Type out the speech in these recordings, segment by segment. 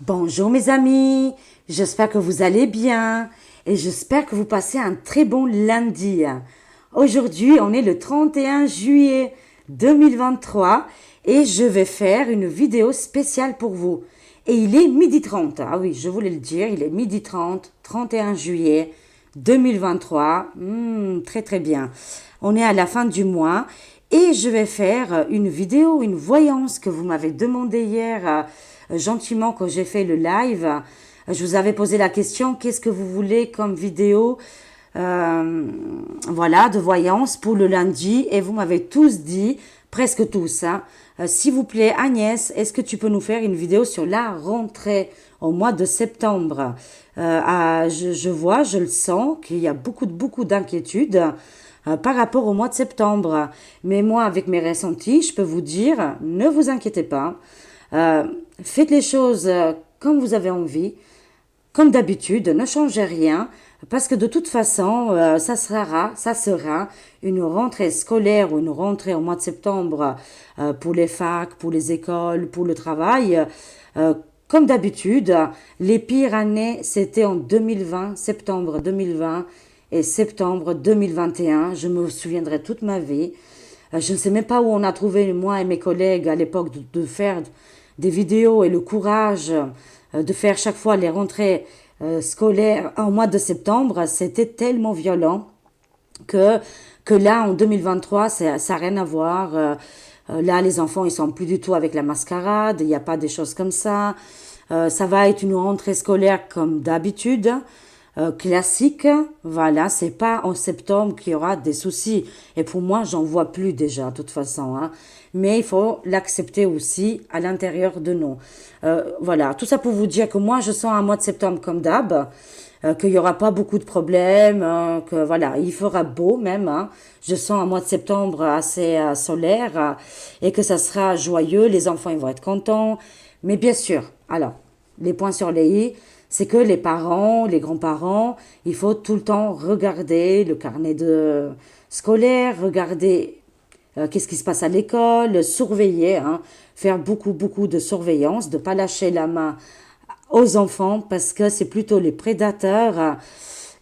Bonjour mes amis, j'espère que vous allez bien et j'espère que vous passez un très bon lundi. Aujourd'hui, on est le 31 juillet 2023 et je vais faire une vidéo spéciale pour vous. Et il est midi 30. Ah oui, je voulais le dire, il est midi 30, 31 juillet 2023. Très très bien. On est à la fin du mois et je vais faire une vidéo, une voyance que vous m'avez demandé hier gentiment quand j'ai fait le live. Je vous avais posé la question, qu'est-ce que vous voulez comme vidéo voilà, de voyance pour le lundi et vous m'avez tous dit, presque tous, hein, s'il vous plaît Agnès, est-ce que tu peux nous faire une vidéo sur la rentrée au mois de septembre je vois, je le sens qu'il y a beaucoup d'inquiétudes par rapport au mois de septembre. Mais moi, avec mes ressentis, je peux vous dire, ne vous inquiétez pas. Euh, Faites les choses comme vous avez envie, comme d'habitude, ne changez rien, parce que de toute façon, ça sera une rentrée scolaire ou une rentrée au mois de septembre pour les facs, pour les écoles, pour le travail. Euh, Comme d'habitude, les pires années, c'était en 2020, septembre 2020 et septembre 2021. Je me souviendrai toute ma vie. Je ne sais même pas où on a trouvé, moi et mes collègues à l'époque, de faire des vidéos et le courage de faire chaque fois les rentrées scolaires en mois de septembre. C'était tellement violent que, que là, en 2023, ça n'a rien à voir. Là, les enfants, ils sont plus du tout avec la mascarade, il n'y a pas des choses comme ça. Ça va être une rentrée scolaire comme d'habitude, classique. Voilà, c'est pas en septembre qu'il y aura des soucis. Et pour moi, j'en vois plus déjà, de toute façon. Hein. Mais il faut l'accepter aussi à l'intérieur de nous. Voilà, tout ça pour vous dire que moi, je sens un mois de septembre comme d'hab. Qu'il n'y aura pas beaucoup de problèmes, que voilà, il fera beau même. Hein. Je sens un mois de septembre assez solaire et que ça sera joyeux. Les enfants ils vont être contents. Mais bien sûr, alors les points sur les i, c'est que les parents, les grands-parents, il faut tout le temps regarder le carnet de scolaire, regarder qu'est-ce qui se passe à l'école, surveiller, hein, faire beaucoup de surveillance, de ne pas lâcher la main aux enfants parce que c'est plutôt les prédateurs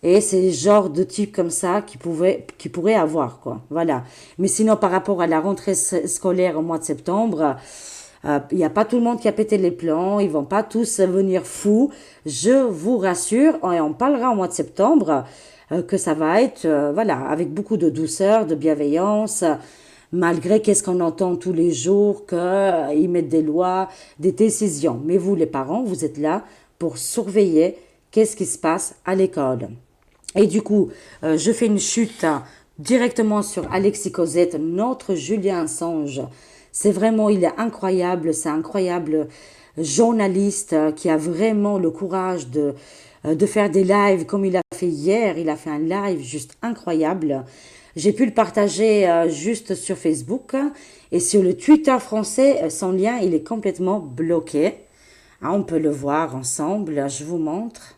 et c'est le genre de type comme ça qui pourraient avoir quoi. Voilà. Mais sinon par rapport à la rentrée scolaire au mois de septembre, il n'y a pas tout le monde qui a pété les plans, ils vont pas tous venir fous. Je vous rassure, et on parlera au mois de septembre que ça va être voilà avec beaucoup de douceur, de bienveillance. Malgré qu'est-ce qu'on entend tous les jours, qu'ils mettent des lois, des décisions. Mais vous, les parents, vous êtes là pour surveiller qu'est-ce qui se passe à l'école. Et du coup, je fais une chute directement sur Alexis Cosette, notre Julien Assange. C'est vraiment, il est incroyable, c'est incroyable journaliste qui a vraiment le courage de faire des lives comme il a fait hier. Il a fait un live juste incroyable. J'ai pu le partager juste sur Facebook et sur le Twitter français, son lien, il est complètement bloqué. Ah, on peut le voir ensemble, je vous montre.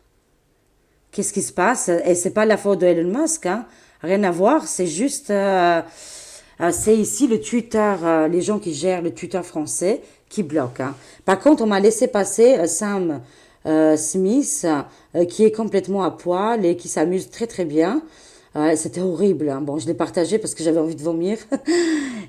Qu'est-ce qui se passe? Et c'est pas la faute de Elon Musk, hein. Rien à voir, c'est juste c'est ici le Twitter, les gens qui gèrent le Twitter français qui bloquent. Hein. Par contre, on m'a laissé passer Sam Smith qui est complètement à poil et qui s'amuse très bien. C'était horrible. Hein. Bon, je l'ai partagé parce que j'avais envie de vomir.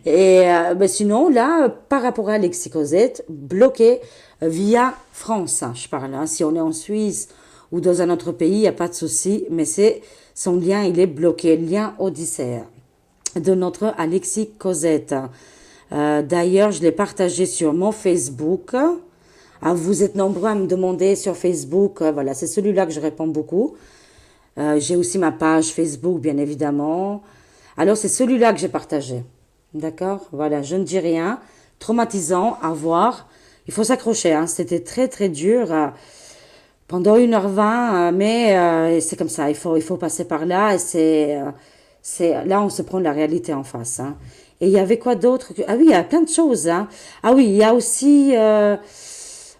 Et ben sinon, là, par rapport à Alexis Cosette, bloqué via France, hein, je parle. Hein. Si on est en Suisse ou dans un autre pays, il n'y a pas de souci. Mais c'est son lien, il est bloqué. Lien Odyssée de notre Alexis Cosette. D'ailleurs, je l'ai partagé sur mon Facebook. Vous êtes nombreux à me demander sur Facebook. Voilà, c'est celui-là que je réponds beaucoup. J'ai aussi ma page Facebook, bien évidemment. Alors, c'est celui-là que j'ai partagé. D'accord? Voilà, je ne dis rien. Traumatisant à voir. Il faut s'accrocher. Hein. C'était très dur pendant 1h20. Mais c'est comme ça. Il faut passer par là. Et là, on se prend la réalité en face. Hein. Et il y avait quoi d'autre? Ah oui, il y a plein de choses. Hein. Ah oui, il y a aussi...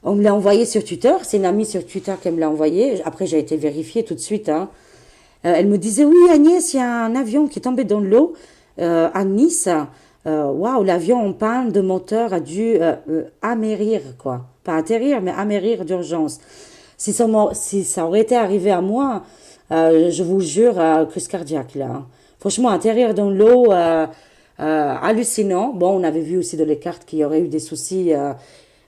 on me l'a envoyé sur Twitter. C'est une amie sur Twitter qui me l'a envoyé. Après, j'ai été vérifiée tout de suite. Hein. Elle me disait, oui Agnès, il y a un avion qui est tombé dans l'eau à Nice. Waouh, l'avion en panne de moteur a dû amérir, quoi. pas atterrir, mais amérir d'urgence. Si ça aurait été arrivé à moi, je vous jure, crise cardiaque là, hein. Franchement, atterrir dans l'eau, hallucinant. Bon, on avait vu aussi dans les cartes qu'il y aurait eu des soucis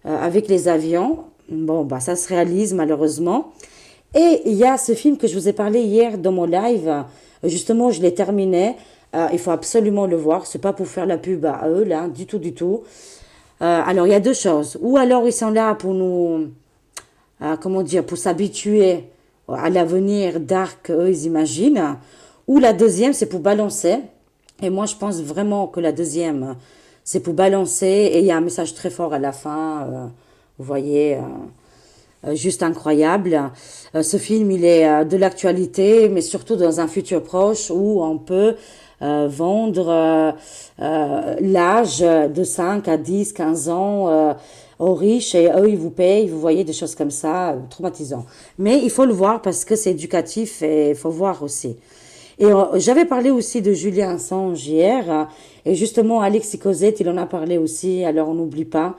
avec les avions. Bon, bah ça se réalise malheureusement. Et il y a ce film que je vous ai parlé hier dans mon live. Justement, je l'ai terminé. Il faut absolument le voir. C'est pas pour faire la pub à eux là, du tout, du tout. Alors, il y a deux choses. Ou alors ils sont là pour nous, comment dire, pour s'habituer à l'avenir dark qu'eux ils imaginent. Ou la deuxième, c'est pour balancer. Et moi, je pense vraiment que la deuxième, c'est pour balancer. Et il y a un message très fort à la fin. Vous voyez, juste incroyable. Ce film, il est de l'actualité, mais surtout dans un futur proche où on peut vendre l'âge de 5 à 10, 15 ans aux riches et eux, ils vous payent, vous voyez, des choses comme ça, traumatisant. Mais il faut le voir parce que c'est éducatif et il faut voir aussi. Et j'avais parlé aussi de Julien Assange hier, et justement Alexis Cosette, il en a parlé aussi, alors on n'oublie pas.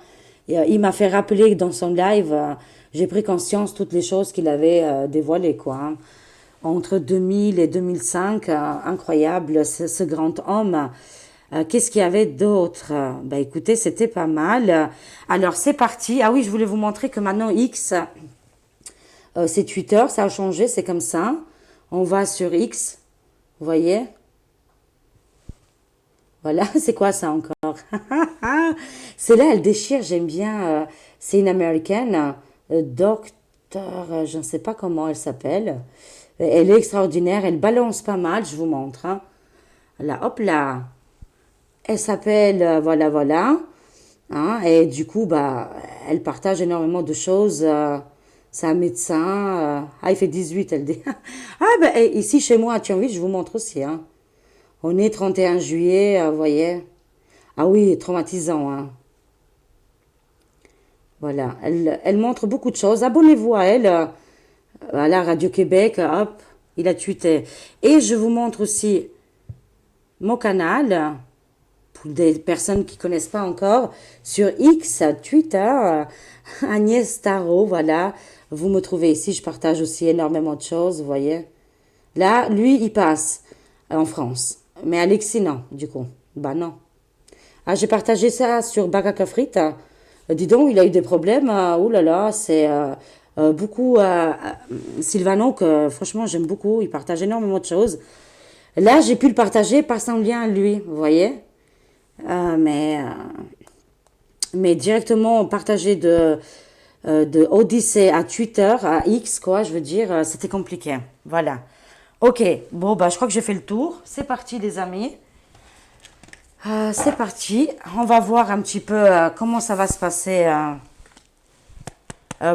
Et, il m'a fait rappeler que dans son live, j'ai pris conscience de toutes les choses qu'il avait dévoilées, quoi, hein. Entre 2000 et 2005, incroyable, ce grand homme. Qu'est-ce qu'il y avait d'autre? Bah écoutez, c'était pas mal. Alors c'est parti. Ah oui, je voulais vous montrer que maintenant X, c'est Twitter, ça a changé, c'est comme ça. On va sur X. Vous voyez? Voilà, c'est quoi ça encore? C'est là, elle déchire, j'aime bien. C'est une américaine, docteur, je ne sais pas comment elle s'appelle. Elle est extraordinaire, elle balance pas mal, je vous montre, hein. Là, hop là. Elle s'appelle, voilà, voilà. Hein, et du coup, bah, elle partage énormément de choses. C'est un médecin. Il fait 18, elle dit. Ah, ben, et ici, chez moi, à Thionville, je vous montre aussi, hein. On est 31 juillet, vous voyez. Ah oui, traumatisant, hein. Voilà, elle montre beaucoup de choses. Abonnez-vous à elle, à la Radio-Québec, hop, il a tweeté. Et je vous montre aussi mon canal, pour des personnes qui connaissent pas encore, sur X, Twitter, Agnès Tarot, voilà. Vous me trouvez ici, je partage aussi énormément de choses, vous voyez. Là, lui, il passe en France. Mais Alexis, non, du coup. Bah non. Ah, j'ai partagé ça sur Baraka Frites. Dis donc, il a eu des problèmes. Ouh là là, c'est beaucoup Sylvano que franchement j'aime beaucoup. Il partage énormément de choses. Là, j'ai pu le partager par son lien à lui, vous voyez. Euh, mais, euh, mais directement partager de Odyssée à Twitter, à X, quoi, je veux dire, c'était compliqué. Voilà. Ok, bon, bah, je crois que j'ai fait le tour. C'est parti, les amis. C'est parti. On va voir un petit peu comment ça va se passer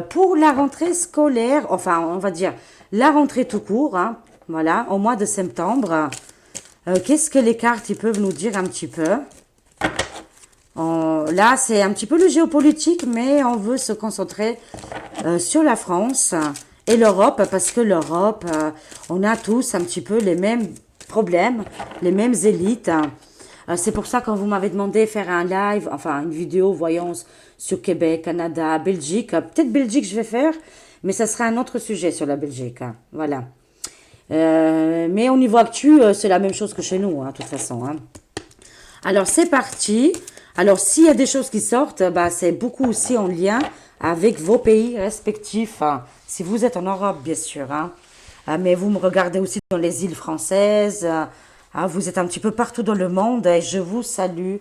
pour la rentrée scolaire. Enfin, on va dire la rentrée tout court, hein, voilà, au mois de septembre. Qu'est-ce que les cartes ils peuvent nous dire un petit peu? Là, c'est un petit peu le géopolitique, mais on veut se concentrer sur la France et l'Europe, parce que l'Europe, on a tous un petit peu les mêmes problèmes, les mêmes élites. C'est pour ça quand vous m'avez demandé de faire un live, enfin une vidéo, voyance, sur Québec, Canada, Belgique, peut-être Belgique je vais faire, mais ça sera un autre sujet sur la Belgique, hein. Voilà. Mais au niveau actu, c'est la même chose que chez nous, hein, de toute façon, hein. Alors, c'est parti. Alors, s'il y a des choses qui sortent, bah, c'est beaucoup aussi en lien avec vos pays respectifs, hein. Si vous êtes en Europe, bien sûr, hein. Mais vous me regardez aussi dans les îles françaises. Vous êtes un petit peu partout dans le monde et je vous salue,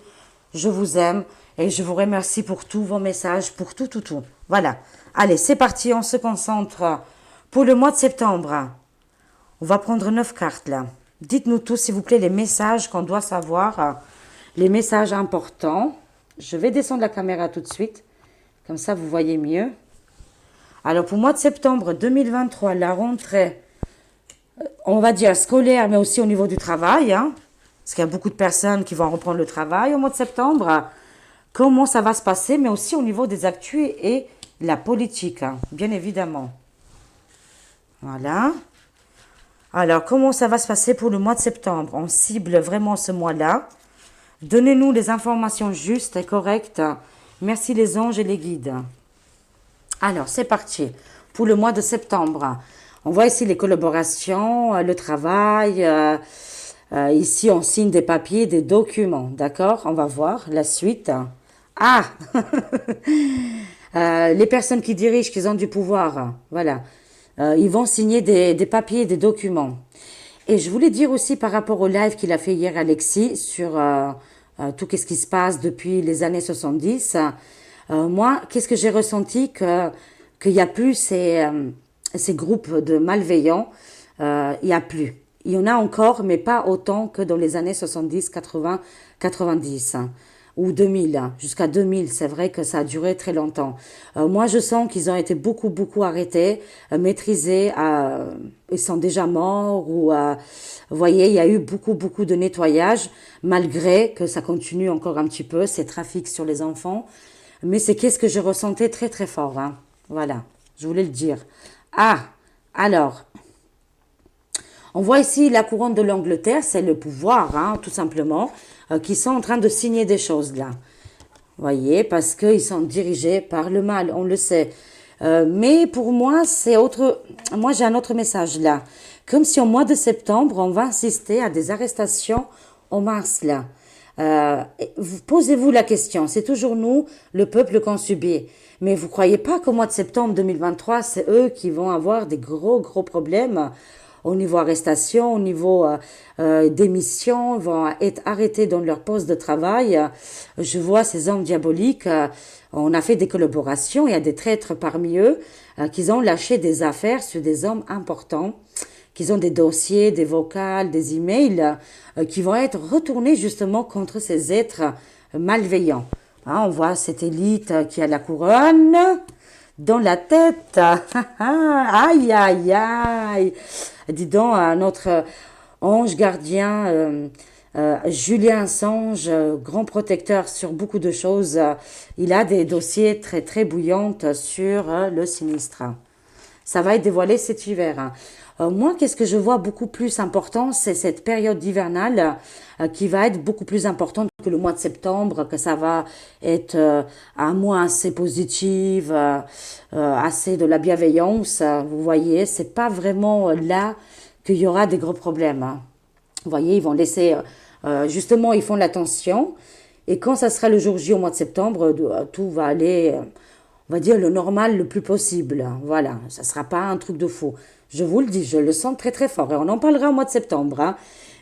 je vous aime et je vous remercie pour tous vos messages, pour tout, tout, tout. Voilà. Allez, c'est parti, on se concentre pour le mois de septembre. On va prendre 9 cartes là. Dites-nous tous, s'il vous plaît, les messages qu'on doit savoir, les messages importants. Je vais descendre la caméra tout de suite, comme ça vous voyez mieux. Alors pour le mois de septembre 2023, la rentrée, on va dire scolaire, mais aussi au niveau du travail, hein, parce qu'il y a beaucoup de personnes qui vont reprendre le travail au mois de septembre. Comment ça va se passer, mais aussi au niveau des actus et la politique, hein, bien évidemment. Voilà. Alors, comment ça va se passer pour le mois de septembre? On cible vraiment ce mois-là. Donnez-nous les informations justes et correctes. Merci les anges et les guides. Alors, c'est parti pour le mois de septembre. On voit ici les collaborations, le travail. Ici, on signe des papiers, des documents. D'accord? On va voir la suite. Ah! Les personnes qui dirigent, qui ont du pouvoir, voilà. Ils vont signer des papiers, des documents. Et je voulais dire aussi par rapport au live qu'il a fait hier Alexis sur tout ce qui se passe depuis les années 70. Moi, qu'est-ce que j'ai ressenti qu'il n'y a plus ces groupes de malveillants. Il n'y a plus. Il y en a encore, mais pas autant que dans les années 70, 80, 90 ou 2000, jusqu'à 2000, c'est vrai que ça a duré très longtemps. Moi, je sens qu'ils ont été beaucoup, beaucoup arrêtés, maîtrisés, ils sont déjà morts ou, vous voyez, il y a eu beaucoup, beaucoup de nettoyage, malgré que ça continue encore un petit peu, ces trafics sur les enfants. Mais c'est qu'est-ce que je ressentais très, très fort, hein. Voilà, je voulais le dire. Ah, alors, on voit ici la couronne de l'Angleterre, c'est le pouvoir, hein, tout simplement, qui sont en train de signer des choses là. Voyez, parce qu'ils sont dirigés par le mal, on le sait. Mais pour moi, c'est autre. Moi, j'ai un autre message là. Comme si au mois de septembre, on va assister à des arrestations en masse là. Posez-vous la question. C'est toujours nous, le peuple, qu'on subit. Mais vous croyez pas qu'au mois de septembre 2023, c'est eux qui vont avoir des gros, gros problèmes au niveau arrestation, au niveau démission, vont être arrêtés dans leur poste de travail. Je vois ces hommes diaboliques, on a fait des collaborations, il y a des traîtres parmi eux qui ont lâché des affaires sur des hommes importants, qui ont des dossiers, des vocals, des emails qui vont être retournés justement contre ces êtres malveillants. Hein, on voit cette élite qui a la couronne dans la tête. Aïe, aïe, aïe. Dis donc, notre ange gardien, Julien Assange, grand protecteur sur beaucoup de choses, il a des dossiers très, très bouillantes sur le sinistre. Ça va être dévoilé cet hiver, hein. Moi, qu'est-ce que je vois beaucoup plus important, c'est cette période hivernale qui va être beaucoup plus importante que le mois de septembre, que ça va être un mois assez positif, assez de la bienveillance. Vous voyez, c'est pas vraiment là qu'il y aura des gros problèmes, hein. Vous voyez, ils vont laisser, justement, ils font l'attention. Et quand ça sera le jour J au mois de septembre, tout va aller, on va dire, le normal le plus possible. Voilà, ça ne sera pas un truc de fou. Je vous le dis, je le sens très très fort. Et on en parlera au mois de septembre, hein.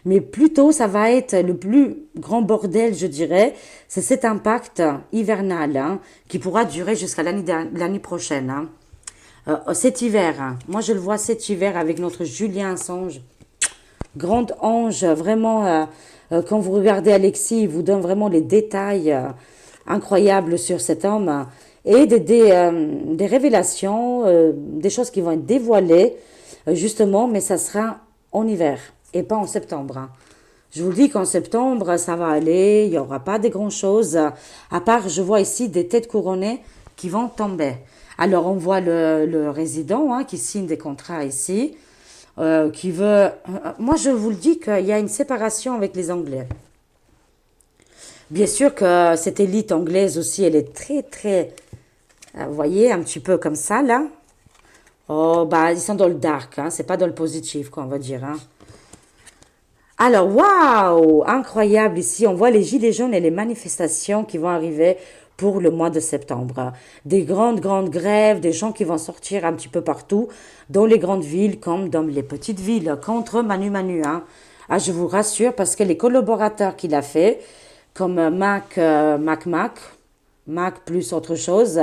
Mais plutôt, ça va être le plus grand bordel, je dirais. C'est cet impact hivernal, hein, qui pourra durer jusqu'à l'année prochaine, hein. Cet hiver, hein. Moi je le vois cet hiver avec notre Julien Assange. Grand ange, vraiment, quand vous regardez Alexis, il vous donne vraiment les détails incroyables sur cet homme et des révélations, des choses qui vont être dévoilées, justement, mais ça sera en hiver et pas en septembre, hein. Je vous dis qu'en septembre, ça va aller, il n'y aura pas de grand-chose, à part, je vois ici des têtes couronnées qui vont tomber. Alors, on voit le résident, hein, qui signe des contrats ici, qui veut... moi, je vous le dis qu'il y a une séparation avec les Anglais. Bien sûr que cette élite anglaise aussi, elle est très, très... vous voyez, un petit peu comme ça, là. Oh, bah, ils sont dans le dark, hein, c'est pas dans le positif, quoi, on va dire, hein. Alors, waouh, incroyable ici, on voit les gilets jaunes et les manifestations qui vont arriver pour le mois de septembre. Des grandes, grandes grèves, des gens qui vont sortir un petit peu partout, dans les grandes villes comme dans les petites villes, contre Manu Manu, hein. Ah, je vous rassure, parce que les collaborateurs qu'il a fait, comme Mac plus autre chose,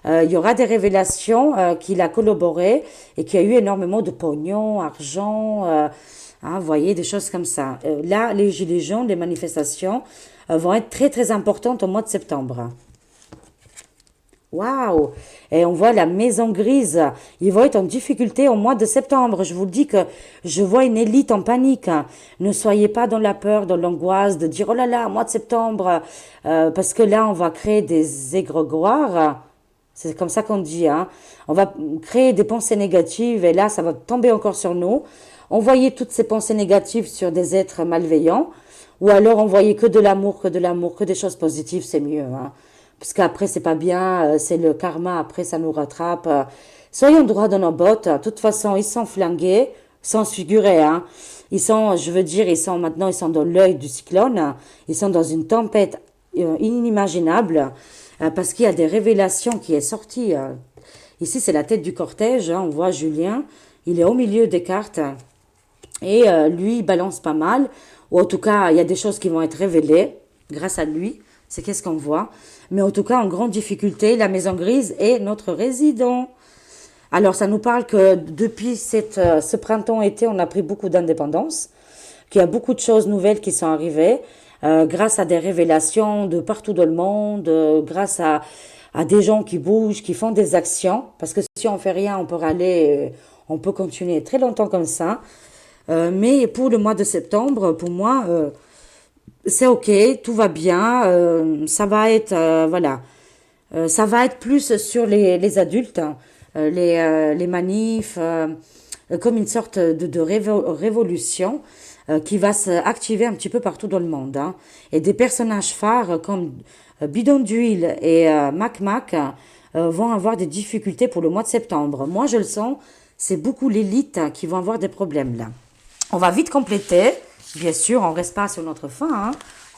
il y aura des révélations qu'il a collaboré et qu'il y a eu énormément de pognon, argent, hein, vous voyez, des choses comme ça. Là, les gilets jaunes, les manifestations vont être très très importantes au mois de septembre. Waouh! Et on voit la maison grise. Ils vont être en difficulté au mois de septembre. Je vous dis que je vois une élite en panique, hein. Ne soyez pas dans la peur, dans l'angoisse de dire, oh là là, mois de septembre, parce que là, on va créer des égrégores. C'est comme ça qu'on dit, hein. On va créer des pensées négatives et là, ça va tomber encore sur nous. Envoyer toutes ces pensées négatives sur des êtres malveillants ou alors envoyer que de l'amour, que des choses positives, c'est mieux, hein. parce qu'après c'est pas bien, c'est le karma, après ça nous rattrape. Soyons droits dans nos bottes. De toute façon, ils sont flingués, sans se figurer, hein. Ils sont, je veux dire, ils sont dans l'œil du cyclone. Ils sont dans une tempête inimaginable, parce qu'il y a des révélations qui est sorties. Ici, c'est la tête du cortège, hein. On voit Julien. Il est au milieu des cartes. Et lui, il balance pas mal. Ou en tout cas, il y a des choses qui vont être révélées grâce à lui. C'est qu'est-ce qu'on voit. Mais en tout cas, en grande difficulté, la maison grise est notre résident. Alors, ça nous parle que depuis ce printemps-été, on a pris beaucoup d'indépendance, qu'il y a beaucoup de choses nouvelles qui sont arrivées, grâce à des révélations de partout dans le monde, grâce à des gens qui bougent, qui font des actions. Parce que si on fait rien, on peut râler, on peut continuer très longtemps comme ça. Mais pour le mois de septembre, pour moi, c'est ok, tout va bien. Ça va être, voilà, ça va être plus sur les adultes, hein, les manifs, comme une sorte de révolution qui va s'activer un petit peu partout dans le monde, hein. Et des personnages phares comme Bidon d'huile et Mac Mac vont avoir des difficultés pour le mois de septembre. Moi, je le sens, c'est beaucoup l'élite qui vont avoir des problèmes là. On va vite compléter. Bien sûr, on reste pas sur notre fin, hein.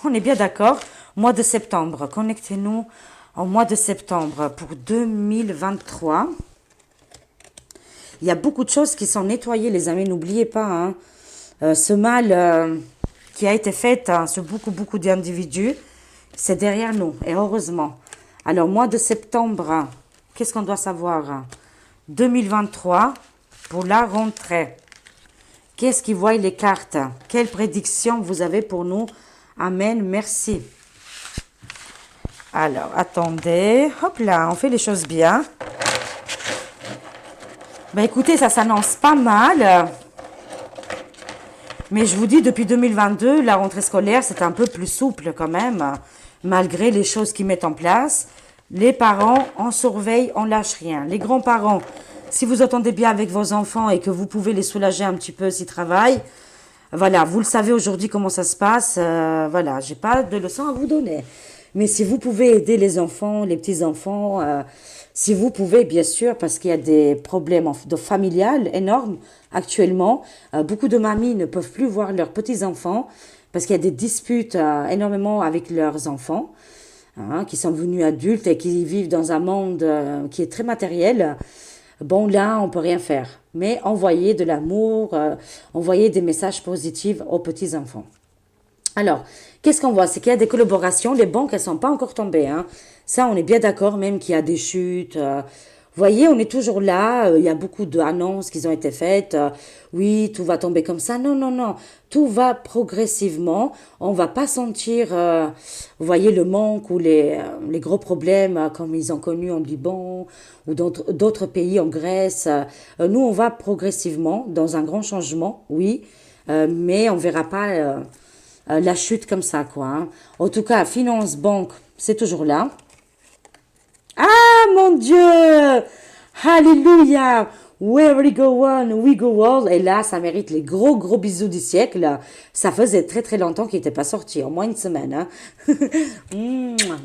On est bien d'accord. Mois de septembre. Connectez-nous au mois de septembre pour 2023. Il y a beaucoup de choses qui sont nettoyées, les amis. N'oubliez pas, hein. Ce mal qui a été fait, hein, sur beaucoup d'individus, c'est derrière nous. Et heureusement. Alors, mois de septembre, hein, qu'est-ce qu'on doit savoir? 2023 pour la rentrée. Qu'est-ce qui voient les cartes? Quelle prédiction vous avez pour nous? Amen, merci. Alors, attendez. Hop là, on fait les choses bien. Ben écoutez, ça s'annonce pas mal. Mais je vous dis, depuis 2022, la rentrée scolaire, c'est un peu plus souple quand même. Malgré les choses qu'ils mettent en place. Les parents, on surveille, on lâche rien. Les grands-parents, si vous entendez bien avec vos enfants et que vous pouvez les soulager un petit peu s'ils travaillent, voilà, vous le savez aujourd'hui comment ça se passe. Voilà, j'ai pas de leçons à vous donner. Mais si vous pouvez aider les enfants, les petits-enfants, si vous pouvez, bien sûr, parce qu'il y a des problèmes de familial énormes actuellement. Beaucoup de mamies ne peuvent plus voir leurs petits-enfants parce qu'il y a des disputes énormément avec leurs enfants, hein, qui sont devenus adultes et qui vivent dans un monde qui est très matériel. Bon, là, on peut rien faire. Mais envoyer de l'amour, envoyer des messages positifs aux petits-enfants. Alors, qu'est-ce qu'on voit? C'est qu'il y a des collaborations. Les banques, elles sont pas encore tombées, hein. Ça, on est bien d'accord, même qu'il y a des chutes. Vous voyez, on est toujours là. Il y a beaucoup d'annonces qui ont été faites. Oui, tout va tomber comme ça. Non, non, non. Tout va progressivement. On va pas sentir, vous voyez, le manque ou les gros problèmes comme ils ont connu en Liban ou d'autres pays, en Grèce. Nous, on va progressivement dans un grand changement, oui, mais on verra pas la chute comme ça, quoi, hein. En tout cas, finance, banque, c'est toujours là. Ah, mon Dieu! Alléluia! Where we go on, we go all. Et là, ça mérite les gros bisous du siècle. Ça faisait très longtemps qu'il n'était pas sorti, au moins une semaine, hein.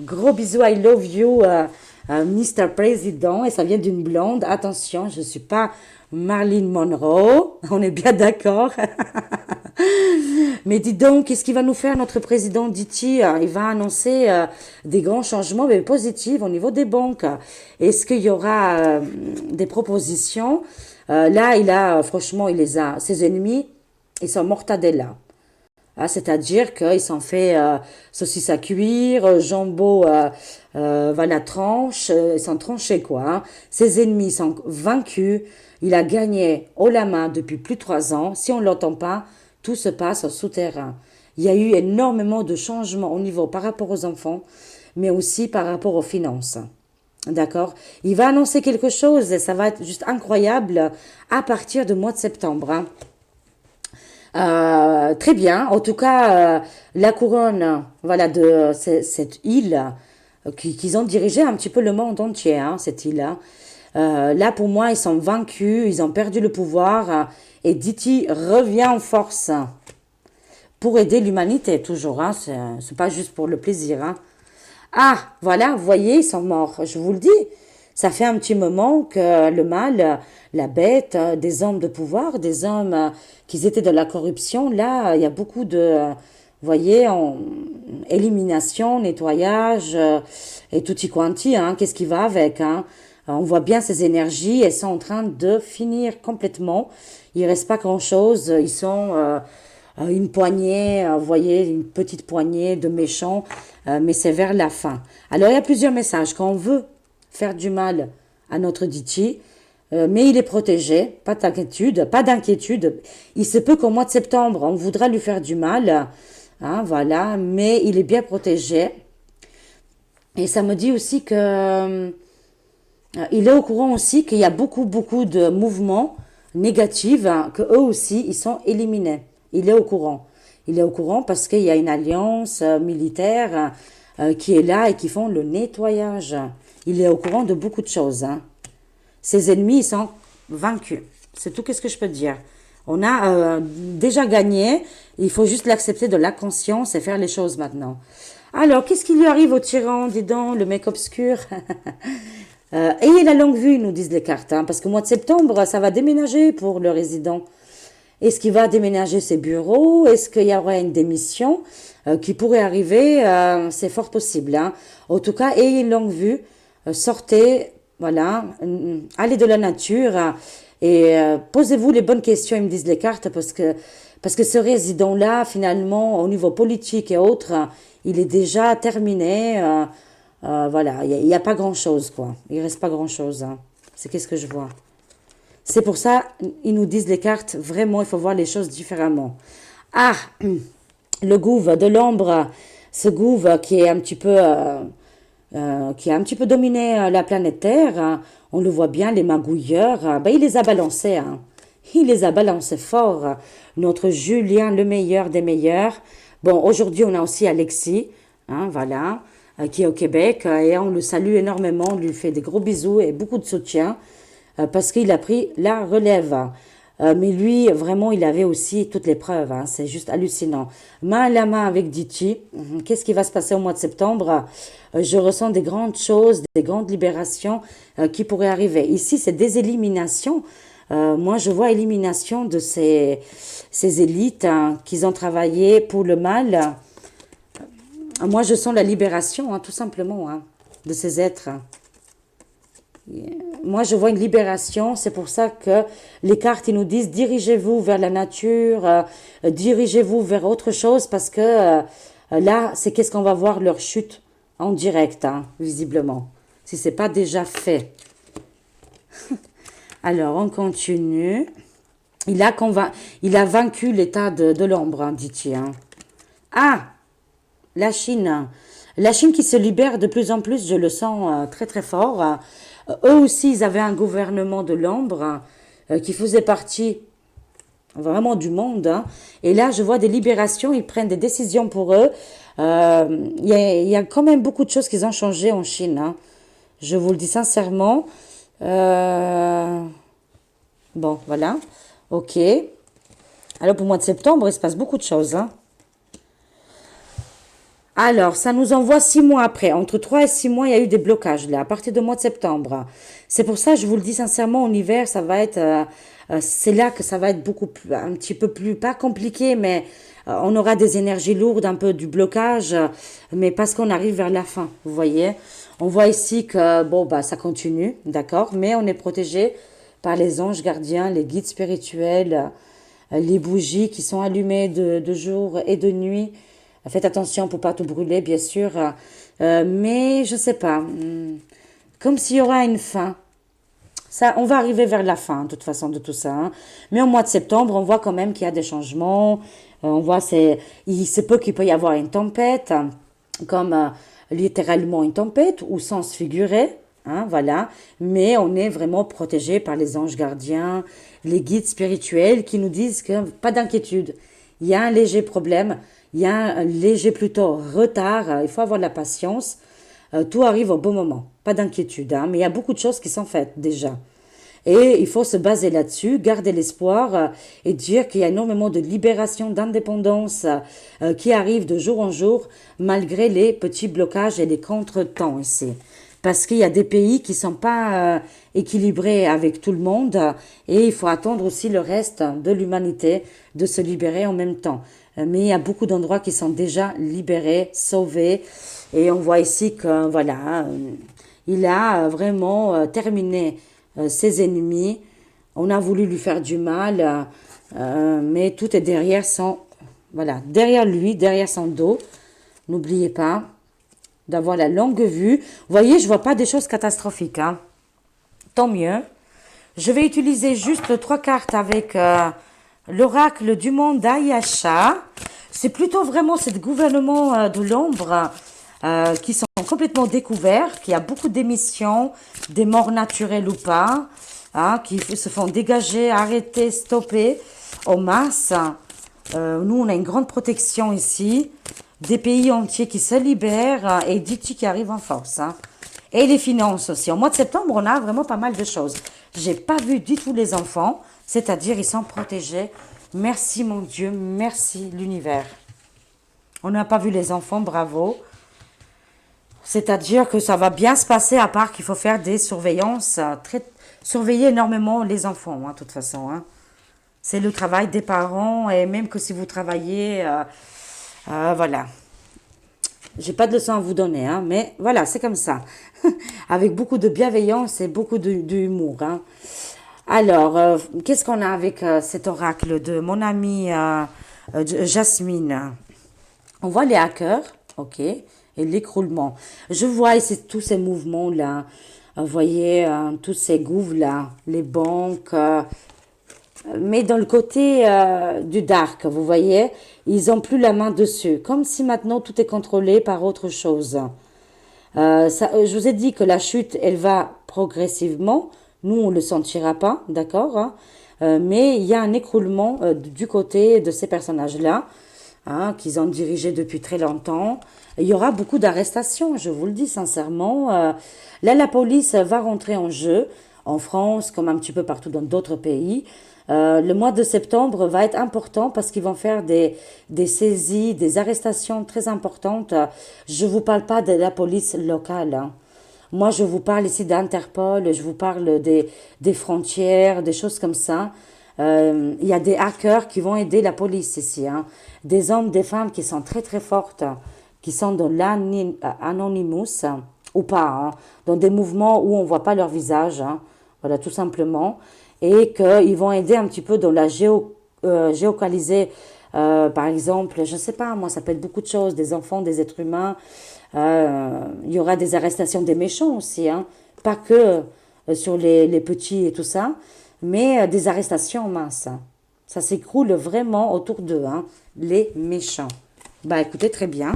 Gros bisous, I love you, Mr. Président. Et ça vient d'une blonde. Attention, je ne suis pas Marilyn Monroe. On est bien d'accord. Mais dis donc, qu'est-ce qu'il va nous faire notre président Diti? Il va annoncer des grands changements, mais positifs au niveau des banques. Est-ce qu'il y aura des propositions? Là, franchement, il les a. Ses ennemis, ils sont mortadella. Ah, c'est-à-dire qu'ils sont fait saucisse à cuire, jambon, voilà, tranche, ils sont tranchés, quoi, hein. Ses ennemis sont vaincus. Il a gagné haut la main depuis plus de 3 ans. Si on ne l'entend pas, tout se passe au souterrain. Il y a eu énormément de changements au niveau par rapport aux enfants, mais aussi par rapport aux finances. D'accord? Il va annoncer quelque chose et ça va être juste incroyable à partir du mois de septembre, hein. Très bien. En tout cas, la couronne, voilà, de cette île qu'ils ont dirigé un petit peu le monde entier, hein, cette île-là. Là, pour moi, ils sont vaincus, ils ont perdu le pouvoir, et Diti revient en force pour aider l'humanité, toujours, hein, c'est pas juste pour le plaisir, hein. Ah, voilà, vous voyez, ils sont morts. Je vous le dis. Ça fait un petit moment que le mal, la bête, des hommes de pouvoir, des hommes qui étaient de la corruption, là, il y a beaucoup de, vous voyez, élimination, nettoyage et tutti quanti, hein, qu'est-ce qui va avec, hein. On voit bien ces énergies, elles sont en train de finir complètement. Il reste pas grand-chose. Ils sont une poignée, vous voyez, une petite poignée de méchants, mais c'est vers la fin. Alors il y a plusieurs messages. Quand on veut faire du mal à notre Diti, mais il est protégé, pas d'inquiétude, pas d'inquiétude. Il se peut qu'au mois de septembre, on voudra lui faire du mal, hein, voilà, mais il est bien protégé. Et ça me dit aussi que il est au courant aussi qu'il y a beaucoup de mouvements négatifs, hein, que eux aussi, ils sont éliminés. Il est au courant. Il est au courant parce qu'il y a une alliance militaire qui est là et qui font le nettoyage. Il est au courant de beaucoup de choses, hein. Ses ennemis, ils sont vaincus. C'est tout ce que je peux dire. On a déjà gagné. Il faut juste l'accepter de la conscience et faire les choses maintenant. Alors, qu'est-ce qui lui arrive au tyran, dis donc, le mec obscur? Ayez la longue vue, nous disent les cartes, hein, parce qu'au mois de septembre, ça va déménager pour le résident. Est-ce qu'il va déménager ses bureaux? Est-ce qu'il y aura une démission qui pourrait arriver? C'est fort possible, hein. En tout cas, ayez une longue vue, sortez, voilà, allez de la nature et posez-vous les bonnes questions, ils me disent les cartes, parce que ce résident-là, finalement, au niveau politique et autres, il est déjà terminé. Voilà, il n'y a pas grand-chose, quoi. Il reste pas grand-chose, hein. C'est qu'est-ce que je vois. C'est pour ça, ils nous disent les cartes, vraiment, il faut voir les choses différemment. Ah, le gouffre de l'ombre, ce gouffre qui est un petit peu, qui a un petit peu dominé la planète Terre, hein. On le voit bien, les magouilleurs, ben, il les a balancés, hein. Il les a balancés fort. Notre Julien, le meilleur des meilleurs. Bon, aujourd'hui, on a aussi Alexis, hein, voilà, qui est au Québec, et on le salue énormément, on lui fait des gros bisous et beaucoup de soutien, parce qu'il a pris la relève. Mais lui, vraiment, il avait aussi toutes les preuves, hein, c'est juste hallucinant. Main à la main avec Diti, qu'est-ce qui va se passer au mois de septembre? Je ressens des grandes choses, des grandes libérations qui pourraient arriver. Ici, c'est des éliminations. Moi, je vois élimination de ces élites, hein, qui ont travaillé pour le mal. Moi, je sens la libération, hein, tout simplement, hein, de ces êtres. Moi, je vois une libération. C'est pour ça que les cartes, ils nous disent, dirigez-vous vers la nature, dirigez-vous vers autre chose, parce que là, c'est qu'est-ce qu'on va voir leur chute en direct, hein, visiblement, si c'est pas déjà fait. Alors, on continue. Il a vaincu l'état de l'ombre, hein, dit-il, hein. Ah, la Chine. La Chine qui se libère de plus en plus, je le sens très très fort. Eux aussi, ils avaient un gouvernement de l'ombre qui faisait partie vraiment du monde, hein. Et là, je vois des libérations, ils prennent des décisions pour eux. Il y a quand même beaucoup de choses qui ont changé en Chine, hein. Je vous le dis sincèrement. Bon, voilà. Ok. Alors, pour le mois de septembre, il se passe beaucoup de choses, hein. Alors, ça nous envoie 6 mois après. Entre 3 et 6 mois, il y a eu des blocages là, à partir du mois de septembre. C'est pour ça, je vous le dis sincèrement, en hiver, ça va être, c'est là que ça va être beaucoup plus, un petit peu plus, pas compliqué, mais on aura des énergies lourdes, un peu du blocage, mais parce qu'on arrive vers la fin, vous voyez. On voit ici que, bon, bah, ça continue, d'accord, mais on est protégé par les anges gardiens, les guides spirituels, les bougies qui sont allumées de jour et de nuit. Faites attention pour pas tout brûler, bien sûr. Mais je sais pas. Comme s'il y aura une fin. Ça, on va arriver vers la fin, de toute façon, de tout ça, hein. Mais au mois de septembre, on voit quand même qu'il y a des changements. On voit, il se peut qu'il peut y avoir une tempête, comme littéralement une tempête, ou sens figuré, hein, voilà. Mais on est vraiment protégé par les anges gardiens, les guides spirituels qui nous disent que pas d'inquiétude. Il y a un léger problème. Il y a un léger plutôt retard, il faut avoir de la patience. Tout arrive au bon moment, pas d'inquiétude, hein, mais il y a beaucoup de choses qui sont faites déjà. Et il faut se baser là-dessus, garder l'espoir et dire qu'il y a énormément de libération, d'indépendance qui arrive de jour en jour, malgré les petits blocages et les contretemps ici. Parce qu'il y a des pays qui sont pas équilibrés avec tout le monde et il faut attendre aussi le reste de l'humanité de se libérer en même temps. Mais il y a beaucoup d'endroits qui sont déjà libérés, sauvés et on voit ici que voilà, il a vraiment terminé ses ennemis. On a voulu lui faire du mal, mais tout est derrière son, voilà, derrière lui, derrière son dos. N'oubliez pas d'avoir la longue vue. Vous voyez, je vois pas des choses catastrophiques, hein. Tant mieux. Je vais utiliser juste 3 cartes avec l'oracle du monde d'Ayasha. C'est plutôt vraiment ce gouvernement de l'ombre qui sont complètement découverts, qu'il y a beaucoup d'émissions, des morts naturelles ou pas, hein, qui se font dégager, arrêter, stopper en masse. Nous, on a une grande protection ici, des pays entiers qui se libèrent et d'outils qui arrivent en force, hein. Et les finances aussi. Au mois de septembre, on a vraiment pas mal de choses. J'ai pas vu du tout les enfants, c'est-à-dire ils sont protégés. Merci mon Dieu, merci l'univers. On n'a pas vu les enfants, bravo. C'est-à-dire que ça va bien se passer, à part qu'il faut faire des surveillances, surveiller énormément les enfants, hein, de toute façon, hein. C'est le travail des parents, et même que si vous travaillez, voilà. J'ai pas de leçon à vous donner, hein, mais voilà, c'est comme ça. Avec beaucoup de bienveillance et beaucoup d'humour, hein. Alors, qu'est-ce qu'on a avec cet oracle de mon amie Jasmine? On voit les hackers, ok, et l'écroulement. Je vois ici tous ces mouvements-là. Vous voyez, tous ces gouffres-là, les banques. Mais dans le côté du dark, vous voyez, ils ont plus la main dessus. Comme si maintenant tout est contrôlé par autre chose. Je vous ai dit que la chute, elle va progressivement. Nous, on ne le sentira pas, d'accord, hein. Mais il y a un écroulement du côté de ces personnages-là, hein, qu'ils ont dirigé depuis très longtemps. Il y aura beaucoup d'arrestations, je vous le dis sincèrement. Là, la police va rentrer en jeu, en France, comme un petit peu partout dans d'autres pays. Le mois de septembre va être important parce qu'ils vont faire des saisies, des arrestations très importantes. Je vous parle pas de la police locale, hein. Moi, je vous parle ici d'Interpol, je vous parle des frontières, des choses comme ça. Il y a des hackers qui vont aider la police ici, hein. Des hommes, des femmes qui sont très très fortes, qui sont dans l'anonymous, ou pas, hein, dans des mouvements où on voit pas leur visage, hein, voilà, tout simplement, et qu'ils vont aider un petit peu dans la géocaliser, par exemple, je ne sais pas, moi, ça peut être beaucoup de choses, des enfants, des êtres humains. Il y aura des arrestations des méchants aussi, hein, pas que sur les petits et tout ça, mais des arrestations en masse, hein. Ça s'écroule vraiment autour d'eux, hein, les méchants. Bah écoutez, très bien.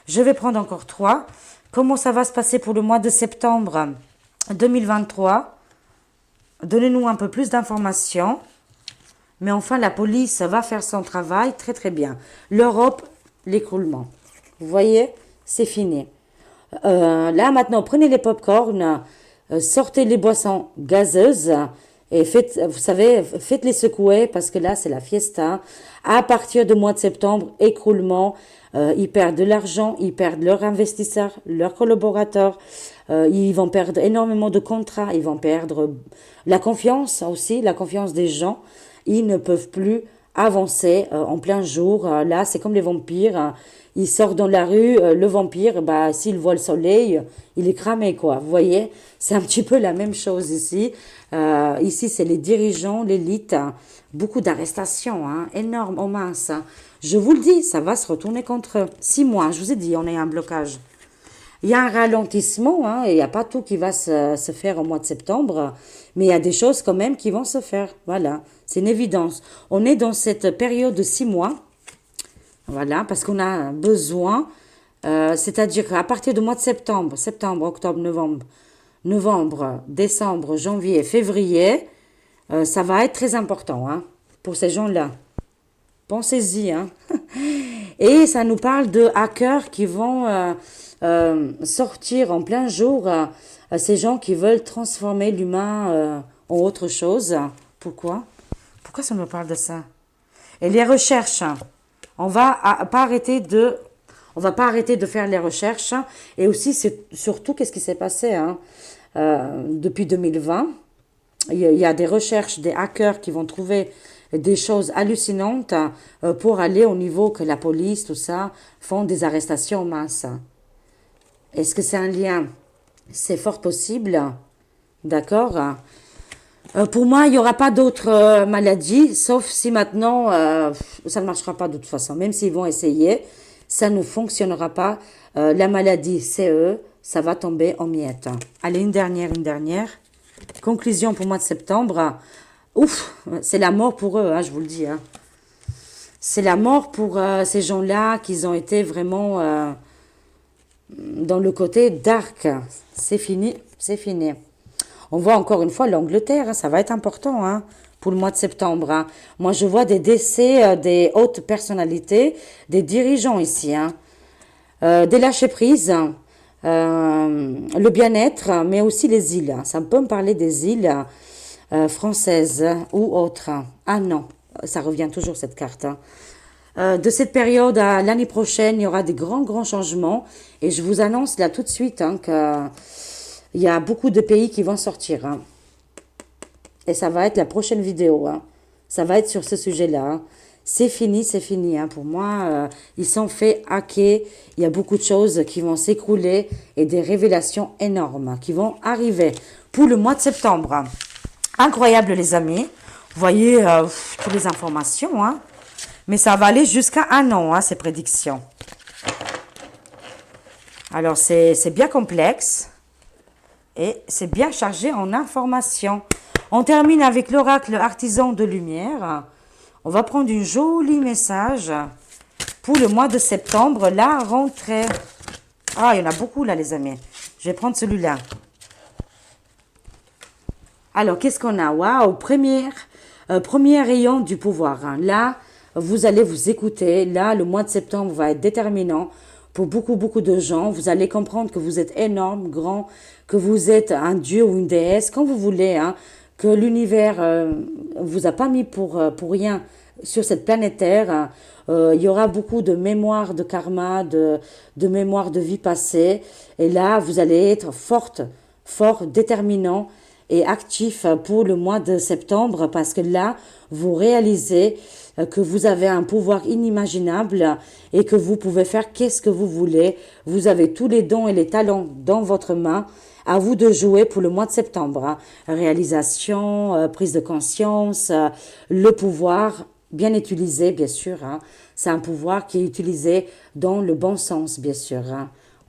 Je vais prendre encore 3. Comment ça va se passer pour le mois de septembre 2023? Donnez-nous un peu plus d'informations. Mais enfin, la police va faire son travail très très bien. L'Europe, l'écroulement. Vous voyez, c'est fini. Là maintenant, prenez les pop-corn, sortez les boissons gazeuses et faites, vous savez, faites-les secouer parce que là, c'est la fiesta. À partir du mois de septembre, écroulement, ils perdent de l'argent, ils perdent leurs investisseurs, leurs collaborateurs, ils vont perdre énormément de contrats, ils vont perdre la confiance aussi, la confiance des gens. Ils ne peuvent plus avancer en plein jour. Là, c'est comme les vampires. Ils sortent dans la rue, le vampire, bah, s'il voit le soleil, il est cramé, quoi. Vous voyez, c'est un petit peu la même chose ici. Ici, c'est les dirigeants, l'élite, hein. Beaucoup d'arrestations, hein, énormes, en masse, hein. Je vous le dis, ça va se retourner contre eux. 6 mois, je vous ai dit, on a un blocage. Il y a un ralentissement, hein, et il n'y a pas tout qui va se faire au mois de septembre, mais il y a des choses quand même qui vont se faire. Voilà, c'est une évidence. On est dans cette période de 6 mois, voilà, parce qu'on a besoin, c'est-à-dire qu'à partir du mois de septembre, octobre, novembre, décembre, janvier, février, ça va être très important, hein, pour ces gens-là. Pensez-y, hein. Et ça nous parle de hackers qui vont sortir en plein jour, ces gens qui veulent transformer l'humain ou autre chose. Pourquoi? Pourquoi ça me parle de ça? Et les recherches. On va pas arrêter de, on va pas arrêter de faire les recherches. Et aussi, c'est surtout, qu'est-ce qui s'est passé depuis 2020? Il y a des recherches, des hackers qui vont trouver des choses hallucinantes pour aller au niveau que la police, tout ça, font des arrestations en masse. Est-ce que c'est un lien? C'est fort possible. D'accord? Pour moi, il n'y aura pas d'autres maladies, sauf si maintenant, ça ne marchera pas de toute façon. Même s'ils vont essayer, ça ne fonctionnera pas. La maladie CE, ça va tomber en miettes. Allez, une dernière. Conclusion pour le mois de septembre. Ouf, c'est la mort pour eux, je vous le dis. C'est la mort pour ces gens-là qui ont été vraiment dans le côté dark. C'est fini, c'est fini. On voit encore une fois l'Angleterre, ça va être important pour le mois de septembre. Moi, je vois des décès des hautes personnalités, des dirigeants ici. Des lâcher-prises, le bien-être, mais aussi les îles. Ça peut me parler des îles françaises ou autres. Ah non, ça revient toujours cette carte. De cette période à l'année prochaine, il y aura des grands changements. Et je vous annonce là tout de suite qu'il y a beaucoup de pays qui vont sortir. Et ça va être la prochaine vidéo. Ça va être sur ce sujet-là. C'est fini. Pour moi, ils sont fait hacker. Il y a beaucoup de choses qui vont s'écrouler et des révélations énormes qui vont arriver pour le mois de septembre. Incroyable, les amis. Vous voyez toutes les informations. Mais ça va aller jusqu'à 1 an, ces prédictions. Alors, c'est bien complexe. Et c'est bien chargé en informations. On termine avec l'oracle artisan de lumière. On va prendre un joli message pour le mois de septembre, la rentrée. Ah, il y en a beaucoup là, les amis. Je vais prendre celui-là. Alors, qu'est-ce qu'on a? Waouh, premier rayon du pouvoir. Là, vous allez vous écouter. Là, le mois de septembre va être déterminant pour beaucoup de gens. Vous allez comprendre que vous êtes énorme, grand, que vous êtes un dieu ou une déesse, quand vous voulez, que l'univers vous a pas mis pour rien sur cette planète Terre. Il y aura beaucoup de mémoire de karma, de mémoire de vie passée. Et là, vous allez être fort, déterminant et actif pour le mois de septembre, parce que là, vous réalisez que vous avez un pouvoir inimaginable et que vous pouvez faire qu'est-ce que vous voulez. Vous avez tous les dons et les talents dans votre main. À vous de jouer pour le mois de septembre. Réalisation, prise de conscience, le pouvoir bien utilisé, bien sûr. C'est un pouvoir qui est utilisé dans le bon sens, bien sûr.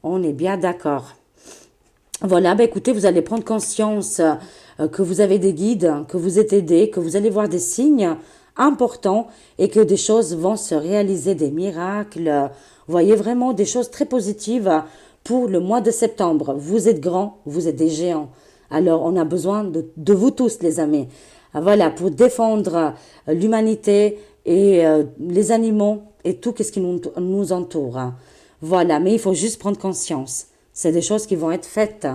On est bien d'accord. Voilà, écoutez, vous allez prendre conscience que vous avez des guides, que vous êtes aidés, que vous allez voir des signes importants et que des choses vont se réaliser, des miracles. Vous voyez vraiment des choses très positives pour le mois de septembre. Vous êtes grands, vous êtes des géants. Alors, on a besoin de vous tous, les amis. Voilà, pour défendre l'humanité et les animaux et tout ce qui nous entoure. Voilà, mais il faut juste prendre conscience. C'est des choses qui vont être faites,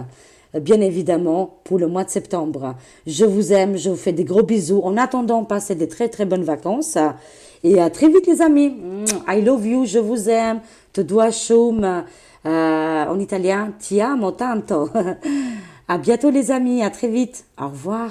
bien évidemment, pour le mois de septembre. Je vous aime, je vous fais des gros bisous. En attendant, passez des très bonnes vacances. Et à très vite, les amis. I love you, je vous aime. Te dois en italien, ti amo tanto. À bientôt, les amis. À très vite. Au revoir.